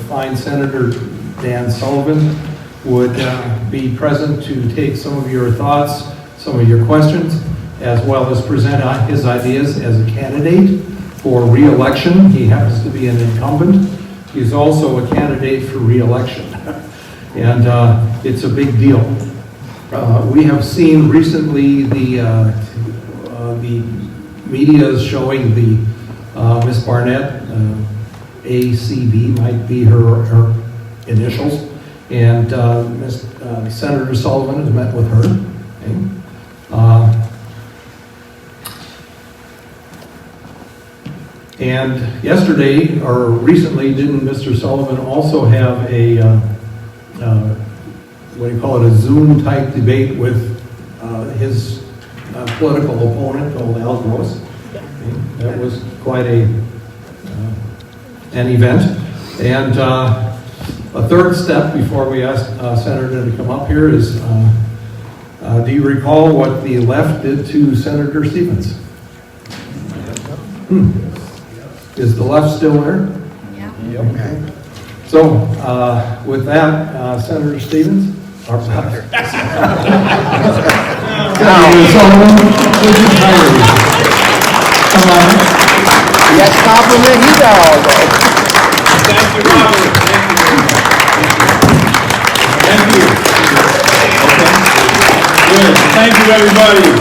fine Senator Dan Sullivan would be present to take some of your thoughts, some of your questions, as well as present his ideas as a candidate for re-election. He happens to be an incumbent. He's also a candidate for re-election. And it's a big deal. We have seen recently the media is showing the Miss Barnett, ACB might be her initials, and Senator Sullivan has met with her. Okay. And yesterday, or recently, didn't Mr. Sullivan also have a, what do you call it, a Zoom-type debate with his political opponent called Al Gross? That was quite an event. And a third step before we ask Senator to come up here is, do you recall what the left did to Senator Stevens? Is the left still there? Yeah. Okay. So, with that, Senator Stevens, our Senator Sullivan, would you kindly come on? Yes, compliment you all, though. Thank you, Robert. Thank you. Okay. Good. Thank you, everybody.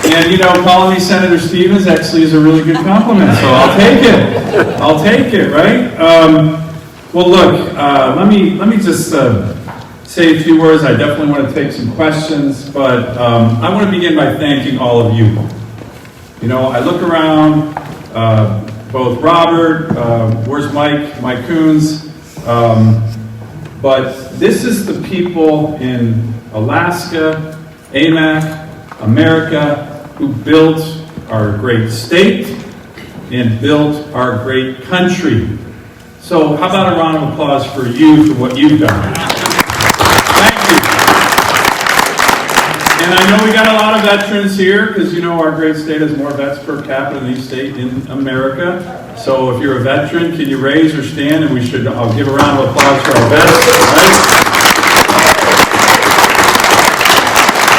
And you know, calling me Senator Stevens actually is a really good compliment, so I'll take it. I'll take it, right? Well, look, let me just say a few words. I definitely want to take some questions, but I want to begin by thanking all of you. You know, I look around, both Robert, where's Mike Coons, but this is the people in Alaska, AMAC, America, who built our great state and built our great country. So how about a round of applause for you for what you've done? Thank you. And I know we got a lot of veterans here because you know our great state has more vets per capita than any state in America. So if you're a veteran, can you raise or stand? And I'll give a round of applause for our vets. Right?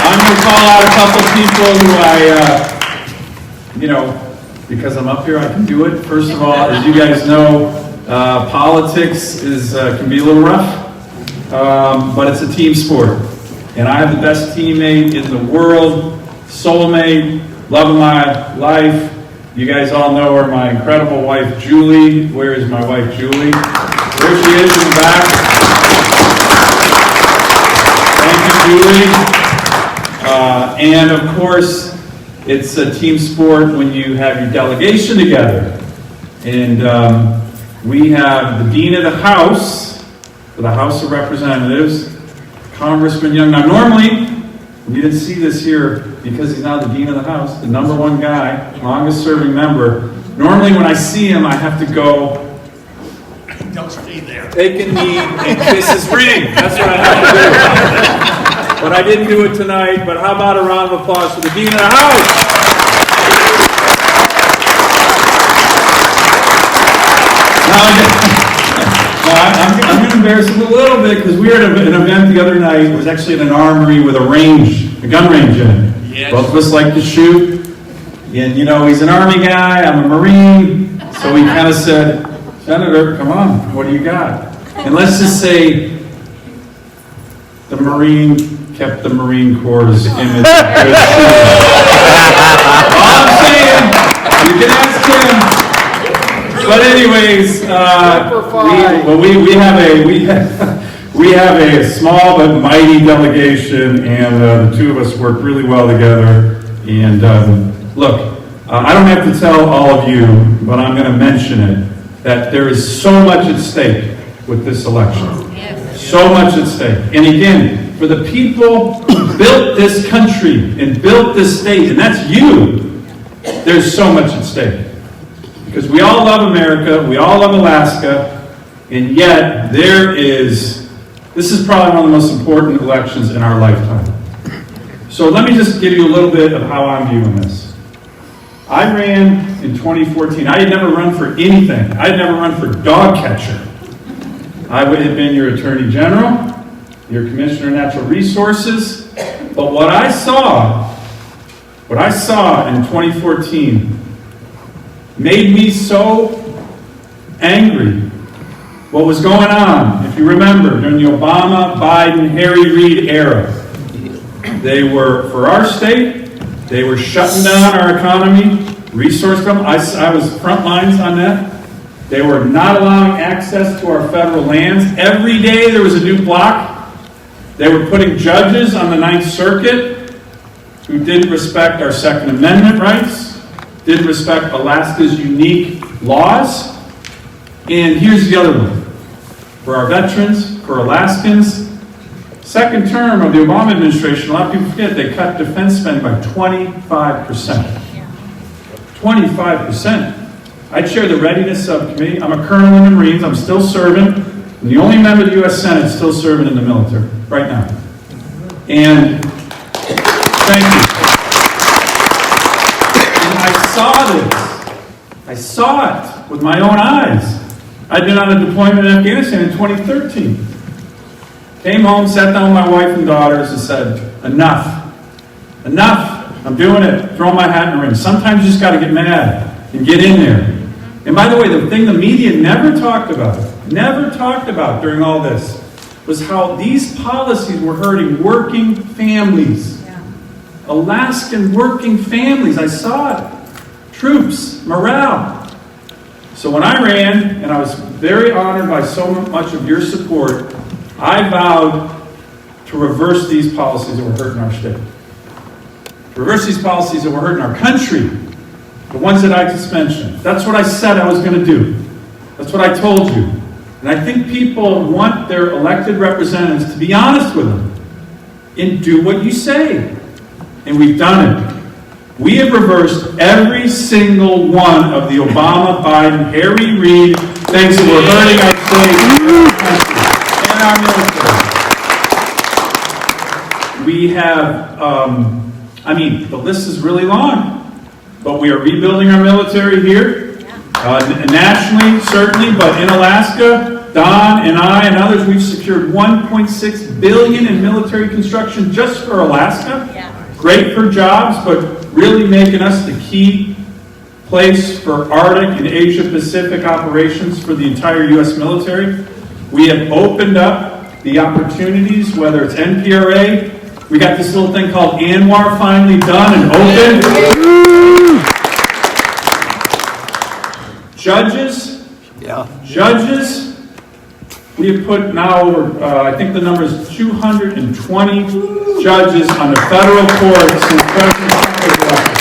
I'm going to call out a couple people who you know, because I'm up here, I can do it. First of all, as you guys know, politics can be a little rough, but it's a team sport. And I have the best teammate in the world, soulmate, love of my life. You guys all know her, my incredible wife, Julie. Where is my wife, Julie? There she is in the back. Thank you, Julie. And of course, it's a team sport when you have your delegation together. And we have the Dean of the House, for the House of Representatives, Congressman Young. Now normally, you didn't see this here because he's now the Dean of the House, the number one guy, longest serving member. Normally when I see him, I have to go, Don't stay there. take a knee and kiss his ring. That's what I have to do. But I didn't do it tonight. But how about a round of applause for the Dean of the House? I'm going to embarrass him a little bit because we were at an event the other night. It was actually at an armory with a gun range in it. Yes. Both of us like to shoot. And you know, he's an Army guy, I'm a Marine. So he kind of said, Senator, come on, what do you got? And let's just say the Marine kept the Marine Corps' image. All I'm saying, you can ask him. But anyways, we have a small but mighty delegation, and the two of us work really well together. And look, I don't have to tell all of you, but I'm going to mention it, that there is so much at stake with this election. So much at stake. And again, for the people who built this country and built this state, and that's you, there's so much at stake. Because we all love America, we all love Alaska, and yet this is probably one of the most important elections in our lifetime. So let me just give you a little bit of how I'm viewing this. I ran in 2014. I had never run for anything. I had never run for dog catcher. I would have been your Attorney General, your Commissioner of Natural Resources. But what I saw in 2014 made me so angry. What was going on, if you remember, during the Obama, Biden, Harry Reid era, they were, for our state, they were shutting down our economy, resource problem. I was front lines on that. They were not allowing access to our federal lands. Every day there was a new block. They were putting judges on the Ninth Circuit who didn't respect our Second Amendment rights, didn't respect Alaska's unique laws. And here's the other one. For our veterans, for Alaskans, second term of the Obama administration, a lot of people forget, they cut defense spending by 25%. 25%. I chair the Readiness Subcommittee. I'm a colonel in the Marines. I'm still serving. I'm the only member of the U.S. Senate still serving in the military right now. And thank you. And I saw this. I saw it with my own eyes. I'd been on a deployment in Afghanistan in 2013. Came home, sat down with my wife and daughters and said, enough. Enough. I'm doing it. Throwing my hat in the ring. Sometimes you just got to get mad and get in there. And by the way, the thing the media never talked about during all this, was how these policies were hurting working families. Yeah. Alaskan working families. I saw it. Troops, morale. So when I ran, and I was very honored by so much of your support, I vowed to reverse these policies that were hurting our state. To reverse these policies that were hurting our country. The ones that I just mentioned. That's what I said I was going to do. That's what I told you. And I think people want their elected representatives to be honest with them and do what you say. And we've done it. We have reversed every single one of the Obama, Biden, Harry Reid things that were hurting our state and our military. We have, the list is really long. But we are rebuilding our military here, nationally, certainly, but in Alaska, Don and I and others, we've secured $1.6 billion in military construction just for Alaska. Yeah. Great for jobs, but really making us the key place for Arctic and Asia-Pacific operations for the entire U.S. military. We have opened up the opportunities, whether it's NPRA. We got this little thing called ANWR finally done and open. Judges, we have put now over, I think the number is 220 judges on the federal court since President Trump was elected.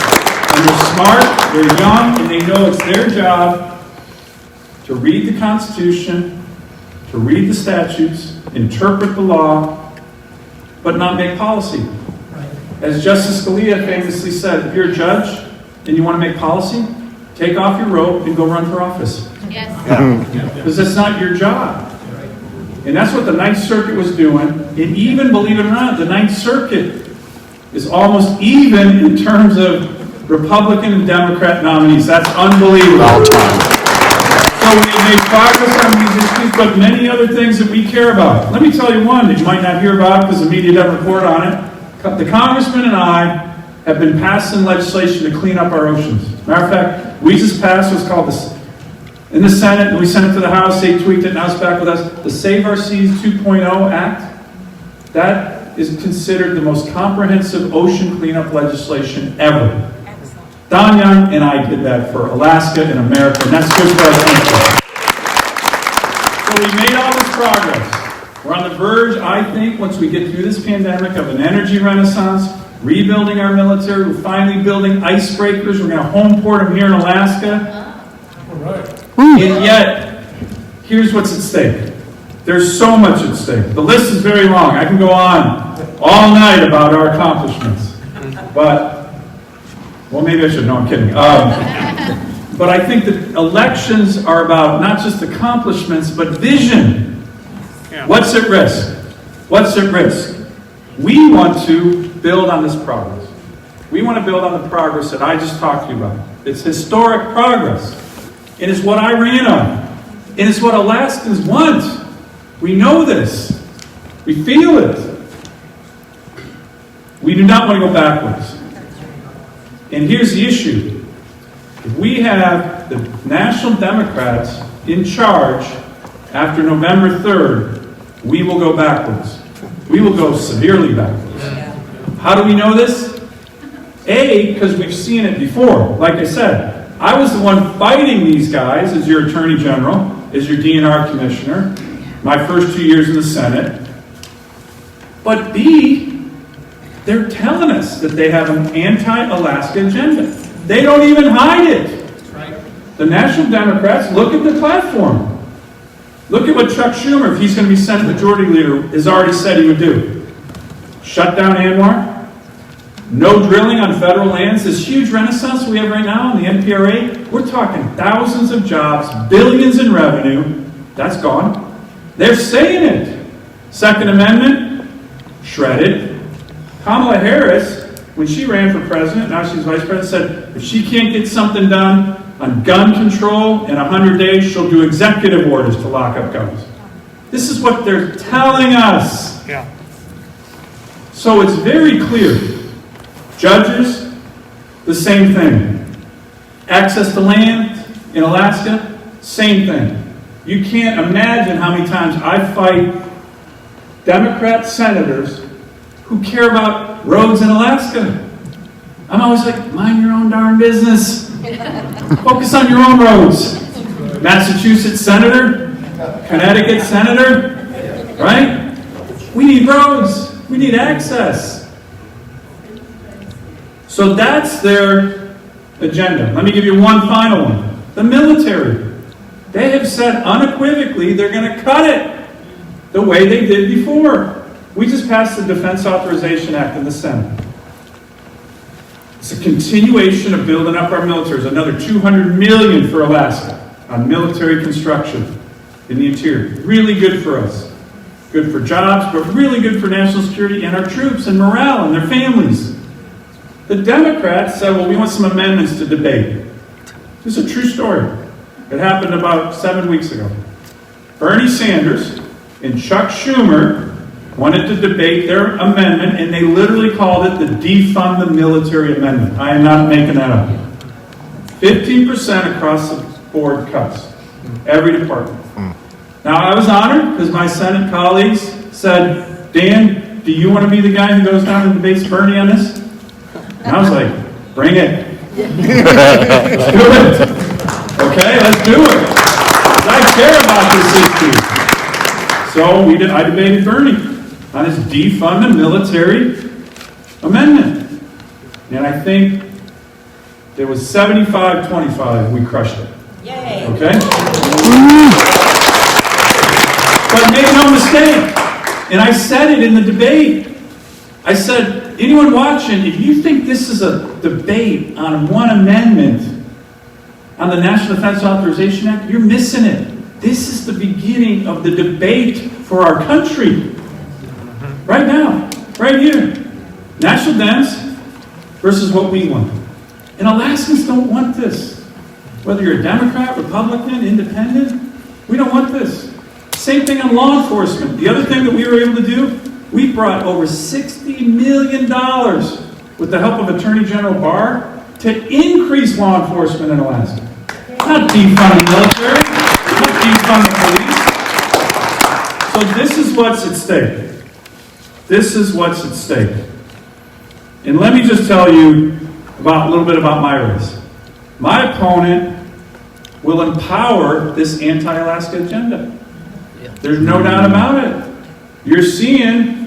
And they're smart, they're young, and they know it's their job to read the Constitution, to read the statutes, interpret the law, but not make policy. As Justice Scalia famously said, if you're a judge and you want to make policy, take off your robe and go run for office. Yes. Because that's not your job. And that's what the Ninth Circuit was doing. And even, believe it or not, the Ninth Circuit is almost even in terms of Republican and Democrat nominees. That's unbelievable. So we made progress on these issues, but many other things that we care about. Let me tell you one that you might not hear about because the media doesn't report on it. The congressman and I have been passing legislation to clean up our oceans. Matter of fact, we just passed what's called in the Senate, and we sent it to the House, they tweaked it, now it's back with us, the Save Our Seas 2.0 Act. That is considered the most comprehensive ocean cleanup legislation ever. Excellent. Don Young and I did that for Alaska and America, and that's good for our country. So we made all this progress. We're on the verge, I think, once we get through this pandemic, of an energy renaissance, rebuilding our military. We're finally building icebreakers. We're going to home port them here in Alaska. All right. And yet, here's what's at stake. There's so much at stake. The list is very long. I can go on all night about our accomplishments. But, well, maybe I should. No, I'm kidding. But I think that elections are about not just accomplishments, but vision. What's at risk? What's at risk? We want to build on this progress. We want to build on the progress that I just talked to you about. It's historic progress. It is what I ran on. It is what Alaskans want. We know this. We feel it. We do not want to go backwards. And here's the issue. If we have the National Democrats in charge after November 3rd, we will go backwards. We will go severely backwards. How do we know this? A, because we've seen it before. Like I said, I was the one fighting these guys as your Attorney General, as your DNR Commissioner, my first 2 years in the Senate. But B, they're telling us that they have an anti-Alaska agenda. They don't even hide it. The National Democrats, look at the platform. Look at what Chuck Schumer, if he's going to be Senate Majority Leader, has already said he would do. Shut down ANWR. No drilling on federal lands. This huge renaissance we have right now in the NPRA, we're talking thousands of jobs, billions in revenue. That's gone. They're saying it. Second Amendment, shredded. Kamala Harris, when she ran for president, now she's vice president, said if she can't get something done on gun control in 100 days, she'll do executive orders to lock up guns. This is what they're telling us. Yeah. So it's very clear. Judges, the same thing. Access to land in Alaska, same thing. You can't imagine how many times I fight Democrat senators who care about roads in Alaska. I'm always like, mind your own darn business. Focus on your own roads. Massachusetts senator, Connecticut senator, right? We need roads. We need access. So that's their agenda. Let me give you one final one. The military. They have said unequivocally they're going to cut it the way they did before. We just passed the Defense Authorization Act in the Senate. It's a continuation of building up our military. There's another $200 million for Alaska on military construction in the interior. Really good for us. Good for jobs, but really good for national security and our troops and morale and their families. The Democrats said, well, we want some amendments to debate. This is a true story. It happened about 7 weeks ago. Bernie Sanders and Chuck Schumer wanted to debate their amendment, and they literally called it the Defund the Military Amendment. I am not making that up. 15% across the board cuts. Every department. Now, I was honored because my Senate colleagues said, Dan, do you want to be the guy who goes down and debates Bernie on this? And I was like, bring it. Let's do it. Okay, let's do it. I care about this issue. So I debated Bernie on his defund the military amendment. And I think it was 75-25. We crushed it. Yay. Okay? But make no mistake, and I said it in the debate. I said, anyone watching, if you think this is a debate on one amendment on the National Defense Authorization Act, you're missing it. This is the beginning of the debate for our country. Right now, right here. National Dems versus what we want. And Alaskans don't want this. Whether you're a Democrat, Republican, Independent, we don't want this. Same thing on law enforcement. The other thing that we were able to do, we brought over $60 million with the help of Attorney General Barr to increase law enforcement in Alaska. Not defund the military, not defund the police. So this is what's at stake. This is what's at stake. And let me just tell you a little bit about my race. My opponent will empower this anti-Alaska agenda. There's no doubt about it. You're seeing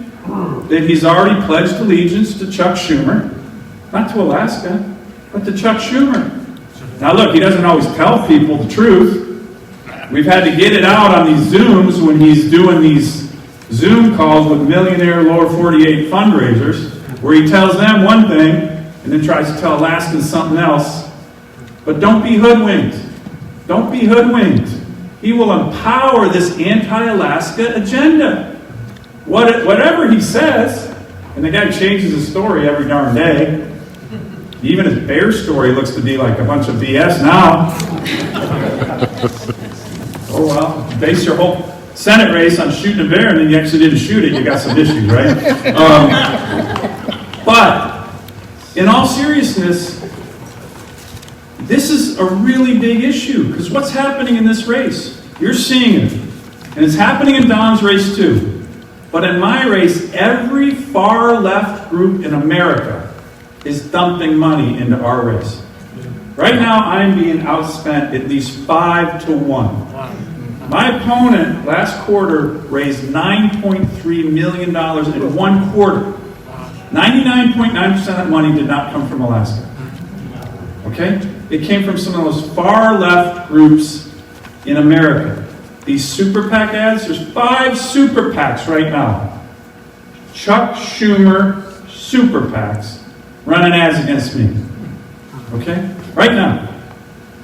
that he's already pledged allegiance to Chuck Schumer. Not to Alaska, but to Chuck Schumer. Now look, he doesn't always tell people the truth. We've had to get it out on these Zooms when he's doing these Zoom calls with millionaire lower 48 fundraisers, where he tells them one thing and then tries to tell Alaskans something else. But don't be hoodwinked. Don't be hoodwinked. He will empower this anti-Alaska agenda. Whatever he says, and the guy changes his story every darn day. Even his bear story looks to be like a bunch of BS now. Oh well, base your whole Senate race on shooting a bear and then you actually didn't shoot it, you got some issues, right? But in all seriousness, this is a really big issue because what's happening in this race? You're seeing it. And it's happening in Don's race too. But in my race, every far left group in America is dumping money into our race. Right now, I'm being outspent at least 5 to 1. My opponent last quarter raised $9.3 million in one quarter. 99.9% of that money did not come from Alaska. Okay? It came from some of those far left groups in America. These super PAC ads, there's 5 super PACs right now. Chuck Schumer super PACs running ads against me. Okay? Right now.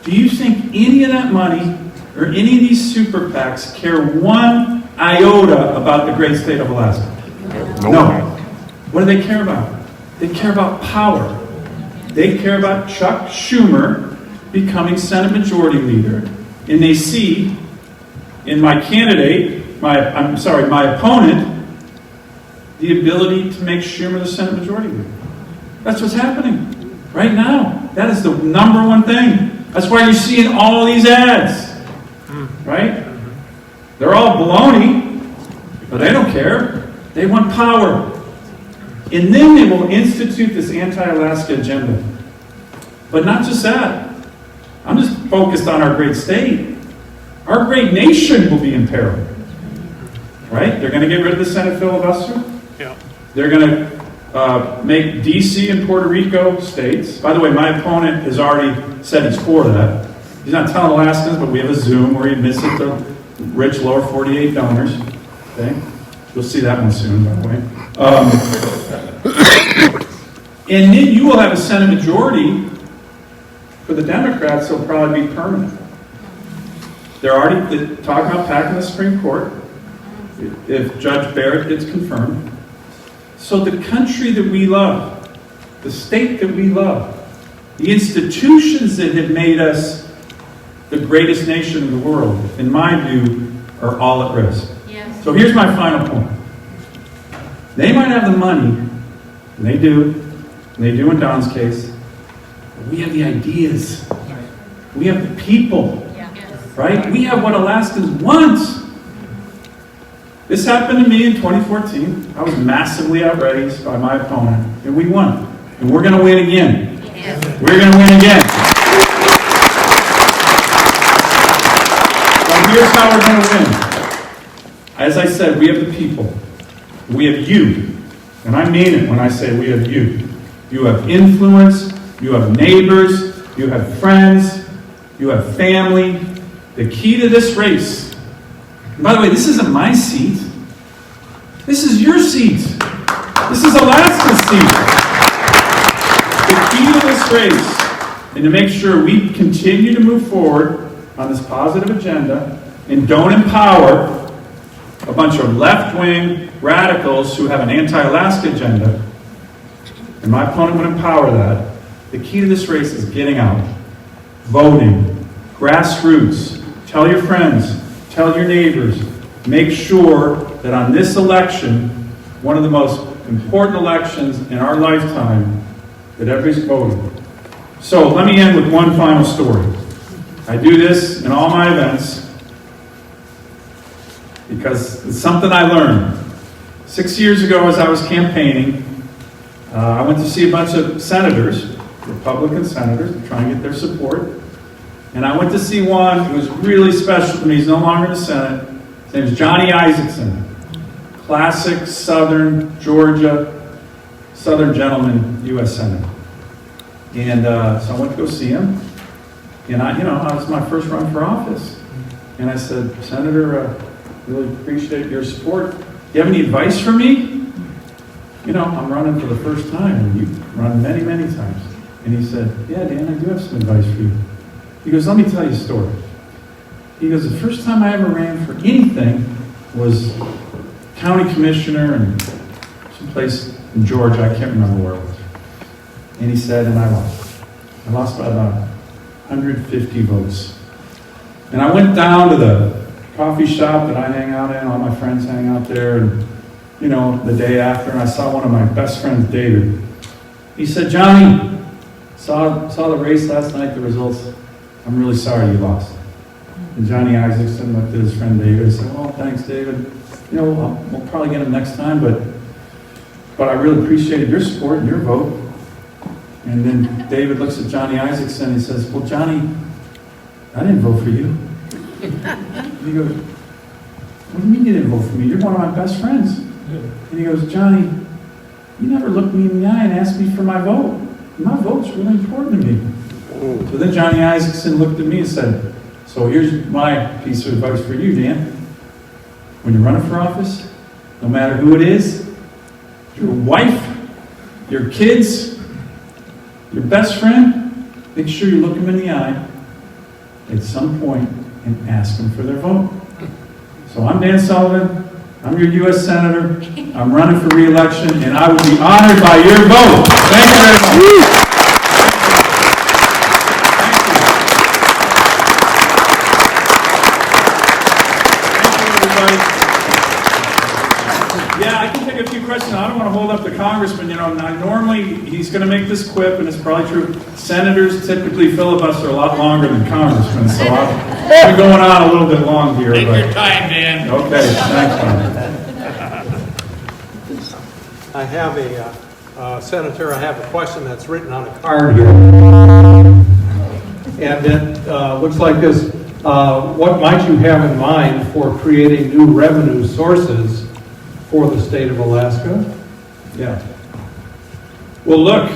Do you think any of that money or any of these super PACs care one iota about the great state of Alaska? No. What do they care about? They care about power. They care about Chuck Schumer becoming Senate Majority Leader. And they see in my candidate, my opponent, the ability to make Schumer the Senate Majority Leader. That's what's happening right now. That is the number one thing. That's why you're seeing all these ads. Right? They're all baloney, but they don't care. They want power. And then they will institute this anti-Alaska agenda. But not just that. I'm just focused on our great state. Our great nation will be in peril. Right? They're going to get rid of the Senate filibuster. Yeah. They're going to make D.C. and Puerto Rico states. By the way, my opponent has already said he's for that. He's not telling Alaskans, but we have a Zoom where he admits it to rich lower 48 donors. Okay? You'll see that one soon, by the way. And then you will have a Senate majority. For the Democrats, it'll probably be permanent. They're already talking about packing the Supreme Court if Judge Barrett gets confirmed. So the country that we love, the state that we love, the institutions that have made us the greatest nation in the world, in my view, are all at risk. Yes. So here's my final point. They might have the money, and they do in Don's case, but we have the ideas. We have the people, right? We have what Alaskans want. This happened to me in 2014. I was massively outraised by my opponent, and we won. And we're going to win again. Yes. We're going to win again. So here's how we're going to win. As I said, we have the people. We have you. And I mean it when I say we have you. You have influence. You have neighbors. You have friends. You have family. The key to this race. And by the way, this isn't my seat. This is your seat. This is Alaska's seat. The key to this race, and to make sure we continue to move forward on this positive agenda and don't empower a bunch of left-wing radicals who have an anti-Alaska agenda, and my opponent would empower that, the key to this race is getting out, voting, grassroots, tell your friends, tell your neighbors, make sure that on this election, one of the most important elections in our lifetime, that everybody's voting. So let me end with one final story. I do this in all my events because it's something I learned. 6 years ago as I was campaigning, I went to see a bunch of senators, Republican senators, to try and get their support. And I went to see one who was really special to me. He's no longer in the Senate. His name is Johnny Isaacson. Classic Southern Georgia, Southern gentleman, U.S. Senator. And so I went to go see him. And it was my first run for office. And I said, Senator, really appreciate your support. Do you have any advice for me? I'm running for the first time, and you've run many, many times. And he said, yeah, Dan, I do have some advice for you. He goes, let me tell you a story. He goes, the first time I ever ran for anything was county commissioner in someplace in Georgia. I can't remember where it was. And he said, and I lost. I lost by about 150 votes. And I went down to the coffee shop that I hang out in, all my friends hang out there, and, you know, the day after, and I saw one of my best friends, David. He said, Johnny, saw the race last night, the results. I'm really sorry you lost. And Johnny Isaacson looked at his friend David and said, oh, thanks, David. You know, we'll probably get him next time, but I really appreciated your support and your vote. And then David looks at Johnny Isaacson and he says, well, Johnny, I didn't vote for you. And he goes, what do you mean you didn't vote for me? You're one of my best friends. And he goes, Johnny, you never looked me in the eye and asked me for my vote. My vote's really important to me. So then Johnny Isaacson looked at me and said, so here's my piece of advice for you, Dan. When you're running for office, no matter who it is, your wife, your kids, your best friend, make sure you look them in the eye at some point and ask them for their vote. So I'm Dan Sullivan. I'm your U.S. Senator. I'm running for re-election, and I would be honored by your vote. Thank you very much. Yeah, I can take a few questions. I don't want to hold up the congressman. You know, normally he's going to make this quip, and it's probably true. Senators typically filibuster a lot longer than congressmen, so I've been going on a little bit long here. Take but your time, Dan. okay, thanks, man. I have Senator, I have a question that's written on a card here. And it looks like this. What might you have in mind for creating new revenue sources for the state of Alaska? Yeah. Well, look,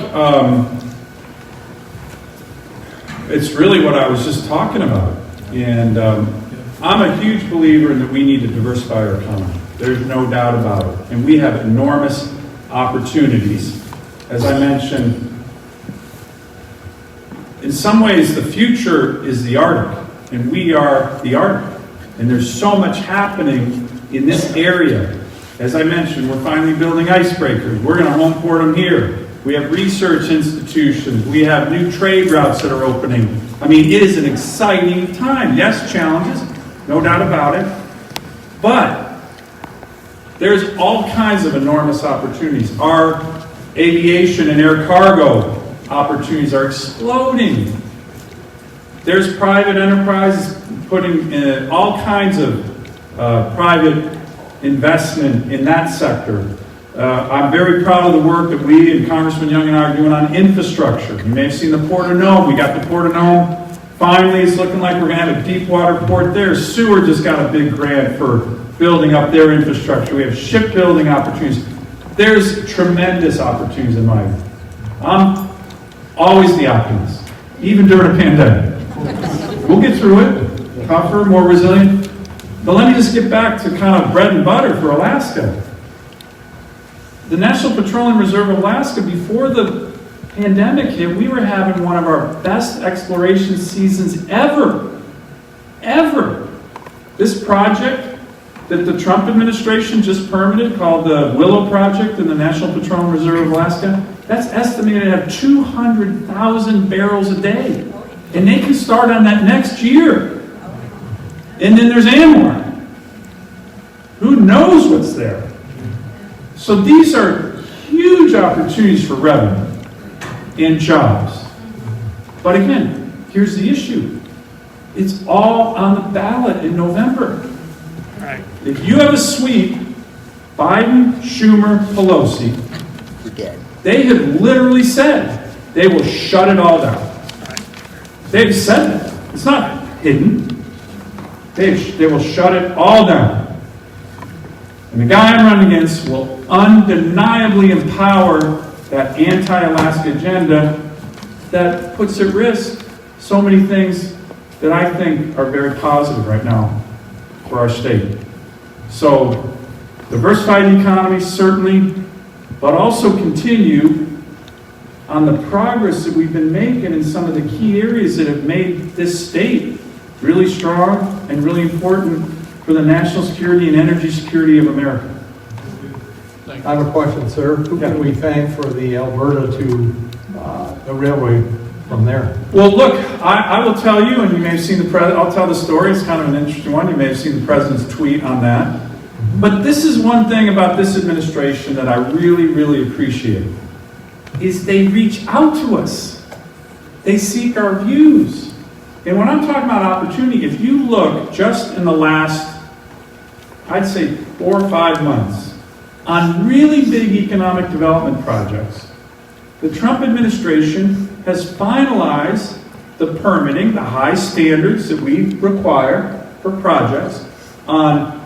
it's really what I was just talking about. And I'm a huge believer in that we need to diversify our economy. There's no doubt about it. And we have enormous opportunities. As I mentioned, in some ways, the future is the Arctic, and we are the Arctic. And there's so much happening in this area. As I mentioned, we're finally building icebreakers. We're going to home port them here. We have research institutions. We have new trade routes that are opening. I mean, it is an exciting time. Yes, challenges, no doubt about it. But there's all kinds of enormous opportunities. Our aviation and air cargo opportunities are exploding. There's private enterprises putting in all kinds of private investment in that sector. I'm very proud of the work that we and Congressman Young and I are doing on infrastructure. You may have seen the Port of Nome. We got the Port of Nome. Finally, it's looking like we're going to have a deep water port there. Seward just got a big grant for building up their infrastructure. We have shipbuilding opportunities. There's tremendous opportunities in my view. I'm always the optimist, even during a pandemic. We'll get through it, tougher, more resilient. But let me just get back to kind of bread and butter for Alaska. The National Petroleum Reserve of Alaska, before the pandemic hit, we were having one of our best exploration seasons ever. Ever. This project that the Trump administration just permitted, called the Willow Project in the National Petroleum Reserve of Alaska, that's estimated to have 200,000 barrels a day. And they can start on that next year. And then there's AMOR. Who knows what's there? So these are huge opportunities for revenue and jobs. But again, here's the issue. It's all on the ballot in November. Right. If you have a sweep, Biden, Schumer, Pelosi, We're dead. they have literally said they will shut it all down. They've said that. It's not hidden. They will shut it all down. And the guy I'm running against will undeniably empower that anti-Alaska agenda that puts at risk so many things that I think are very positive right now for our state. So, diversified economy, certainly, but also continue on the progress that we've been making in some of the key areas that have made this state really strong and really important for the national security and energy security of America. I have a question, sir. Who can we thank for the Alberta to the railway from there. Well, look, I will tell you, and you may have seen I'll tell the story. It's kind of an interesting one. You may have seen the president's tweet on that. But this is one thing about this administration that I really, really appreciate, is they reach out to us. They seek our views. And when I'm talking about opportunity, if you look just in the last, I'd say 4 or 5 months, on really big economic development projects, the Trump administration has finalized the permitting, the high standards that we require for projects on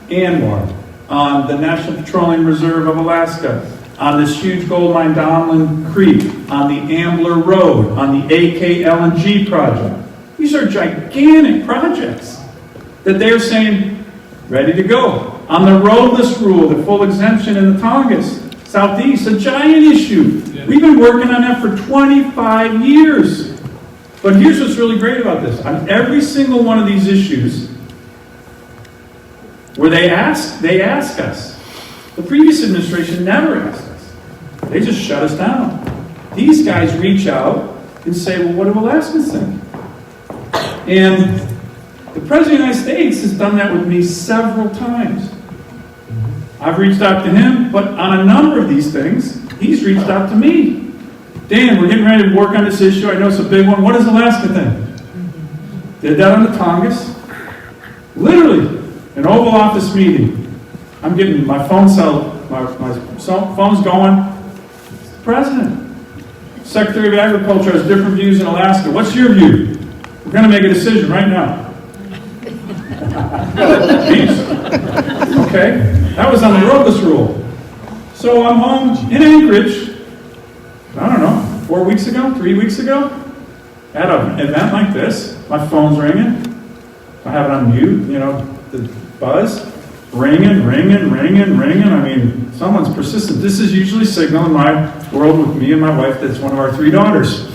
ANWR, on the National Petroleum Reserve of Alaska, on this huge gold mine Donlin Creek, on the Ambler Road, on the AK LNG project. These are gigantic projects that they're saying, ready to go. On the roadless rule, the full exemption in the Tongass, Southeast, a giant issue. We've been working on that for 25 years. But here's what's really great about this. On every single one of these issues, where they ask us. The previous administration never asked us. They just shut us down. These guys reach out and say, well, what do Alaskans think? And the President of the United States has done that with me several times. I've reached out to him, but on a number of these things, he's reached out to me. Dan, we're getting ready to work on this issue. I know it's a big one. What does Alaska think? Did that on the Tongass. Literally, an Oval Office meeting. I'm getting my phone phone's going. It's the President. Secretary of Agriculture has different views in Alaska. What's your view? We're going to make a decision right now. Jeez. Okay, that was on the roadless rule. So I'm home in Anchorage, I don't know, 4 weeks ago, 3 weeks ago, at an event like this. My phone's ringing. I have it on mute, the buzz. Ringing. I mean, someone's persistent. This is usually signal in my world with me and my wife that's one of our 3 daughters.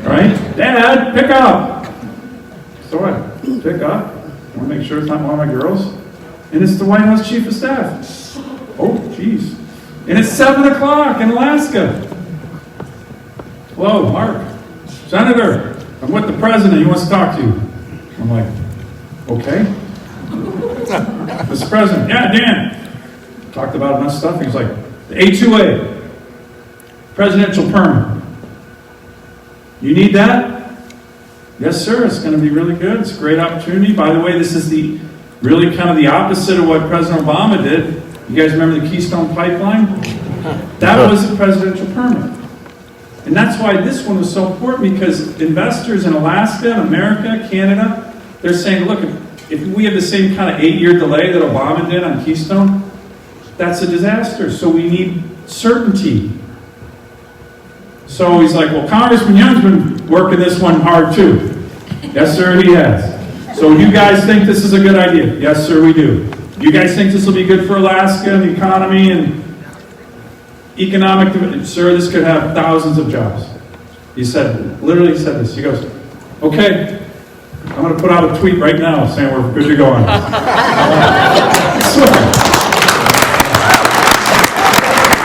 Right? Dad, pick up. So I pick up. I want to make sure it's not one of my girls. And it's the White House Chief of Staff. Oh, geez. And it's 7 o'clock in Alaska. Hello, Mark. Senator, I'm with the President. He wants to talk to you. I'm like, okay. Mr. President, yeah, Dan. Talked about enough stuff. He was like, the A2A, presidential permit. You need that? Yes, sir. It's going to be really good. It's a great opportunity. By the way, this is really kind of the opposite of what President Obama did. You guys remember the Keystone Pipeline? That was a presidential permit. And that's why this one was so important, because investors in Alaska, America, Canada, they're saying, look, if we have the same kind of 8-year delay that Obama did on Keystone, that's a disaster. So we need certainty. So he's like, well, Congressman Young's been working this one hard too. Yes, sir, he has. So you guys think this is a good idea? Yes, sir, we do. You guys think this will be good for Alaska and the economy and economic development? Sir, this could have thousands of jobs. He literally said this. He goes, okay, I'm going to put out a tweet right now saying we're good to go on this.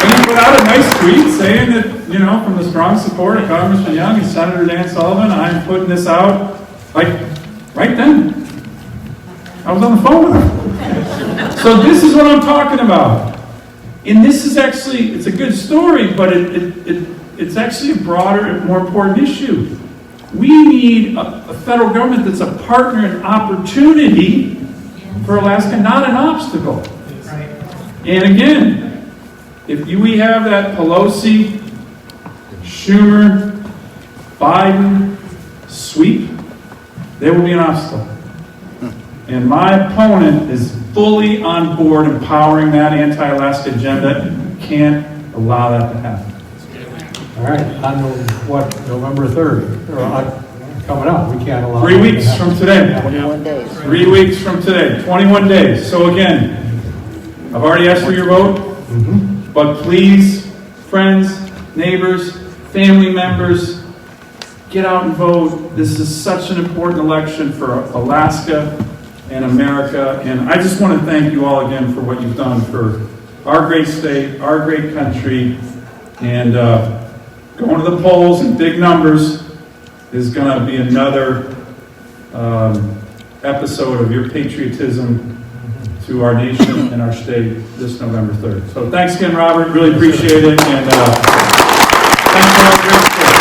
And he put out a nice tweet saying that, from the strong support of Congressman Young and Senator Dan Sullivan, I'm putting this out, like, right then. I was on the phone with him. So this is what I'm talking about. And this is actually, it's a good story, but it's actually a broader, more important issue. We need a federal government that's a partner and opportunity for Alaska, not an obstacle. And again, if we have that Pelosi, Schumer, Biden sweep, there will be an obstacle. And my opponent is fully on board empowering that anti-Alaska agenda. You can't allow that to happen. All right, on November 3rd, coming up, we can't allow 3 weeks from today. 21 days. 3 weeks from today, 21 days. So again, I've already asked for your vote, but please, friends, neighbors, family members, get out and vote. This is such an important election for Alaska and America, and I just want to thank you all again for what you've done for our great state, our great country, and going to the polls in big numbers is going to be another episode of your patriotism to our nation and our state this November 3rd. So thanks again, Robert. Really appreciate it. And thanks for all the great support.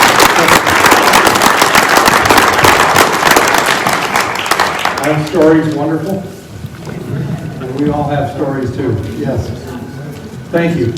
That story's wonderful. And we all have stories too. Yes. Thank you.